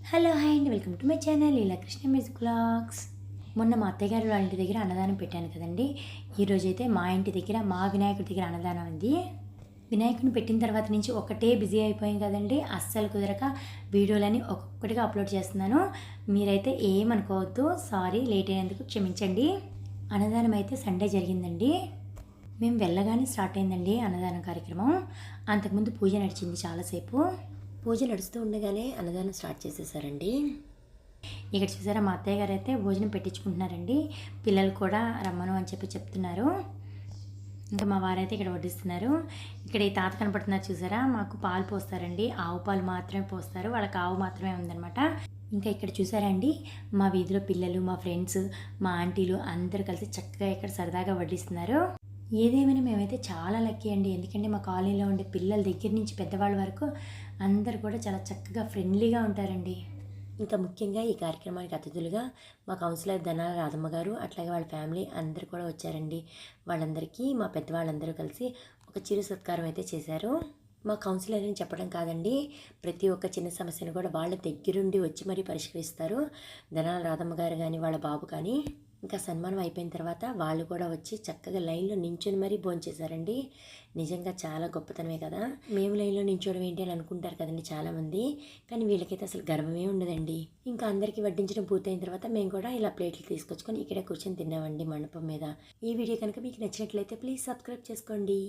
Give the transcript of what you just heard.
Hello hi అండి, welcome to my channel Leela Krishna music vlogs. మొన్న మా అత్తయ్య గారు వాళ్ళ ఇంటి దగ్గర అన్నదానం పెట్టాను కదండి. ఈరోజైతే మా ఇంటి దగ్గర మా వినాయకుడి దగ్గర అన్నదానం ఉంది. వినాయకుడిని పెట్టిన తర్వాత నుంచి ఒకటే బిజీ అయిపోయాం కదండి. అస్సలు కుదరక వీడియోలని ఒక్కొక్కటిగా అప్లోడ్ చేస్తున్నాను. మీరైతే ఏమనుకోవద్దు, సారీ లేట్ అయినందుకు క్షమించండి. అన్నదానం అయితే సండే జరిగిందండి. మేము వెళ్ళగానే స్టార్ట్ అయిందండి అన్నదానం కార్యక్రమం. అంతకుముందు పూజ నడిచింది చాలాసేపు. పూజ నడుస్తూ ఉండగానే అన్నదానం స్టార్ట్ చేసేసారండి. ఇక్కడ చూసారా, మా అత్తయ్య గారు అయితే భోజనం పెట్టించుకుంటున్నారండి. పిల్లలు కూడా రమ్మను అని చెప్తున్నారు. ఇంకా మా వారైతే ఇక్కడ వడ్డిస్తున్నారు. ఇక్కడ ఈ తాత కనపడుతున్నారు చూసారా, మాకు పాలు పోస్తారండి. ఆవు పాలు మాత్రమే పోస్తారు, వాళ్ళకి ఆవు మాత్రమే ఉందన్నమాట. ఇంకా ఇక్కడ చూసారా అండి, మా వీధిలో పిల్లలు, మా ఫ్రెండ్స్, మా ఆంటీలు అందరూ కలిసి చక్కగా ఇక్కడ సరదాగా వడ్డిస్తున్నారు. ఏదేమైనా మేమైతే చాలా లక్కీ అండి. ఎందుకంటే మా కాలనీలో ఉండే పిల్లల దగ్గర నుంచి పెద్దవాళ్ళ వరకు అందరు కూడా చాలా చక్కగా ఫ్రెండ్లీగా ఉంటారండి. ఇంకా ముఖ్యంగా ఈ కార్యక్రమానికి అతిథులుగా మా కౌన్సిలర్ ధనాల రాధమ్మ గారు, అట్లాగే వాళ్ళ ఫ్యామిలీ అందరు కూడా వచ్చారండి. వాళ్ళందరికీ మా పెద్దవాళ్ళందరూ కలిసి ఒక చిరు సత్కారం అయితే చేశారు. మా కౌన్సిలర్ అని చెప్పడం కాదండి, ప్రతి ఒక్క చిన్న సమస్యను కూడా వాళ్ళ దగ్గరుండి వచ్చి మరీ పరిష్కరిస్తారు. ధనాల రాధమ్మ గారు కానీ వాళ్ళ బాబు కానీ. ఇంకా సన్మానం అయిపోయిన తర్వాత వాళ్ళు కూడా వచ్చి చక్కగా లైన్లో నించొని మరీ భోంచేశారండి. నిజంగా చాలా గొప్పతనమే కదా. మేము లైన్లో నించోవడం ఏంటి అని అనుకుంటారు కదండి చాలామంది, కానీ వీళ్ళకైతే అసలు గర్వమే ఉండదండి. ఇంకా అందరికీ వడ్డించడం పూర్తయిన తర్వాత మేము కూడా ఇలా ప్లేట్లు తీసుకొచ్చుకొని ఇక్కడే కూర్చొని తిన్నామండి మండపం మీద. ఈ వీడియో కనుక మీకు నచ్చినట్లయితే ప్లీజ్ సబ్స్క్రైబ్ చేసుకోండి.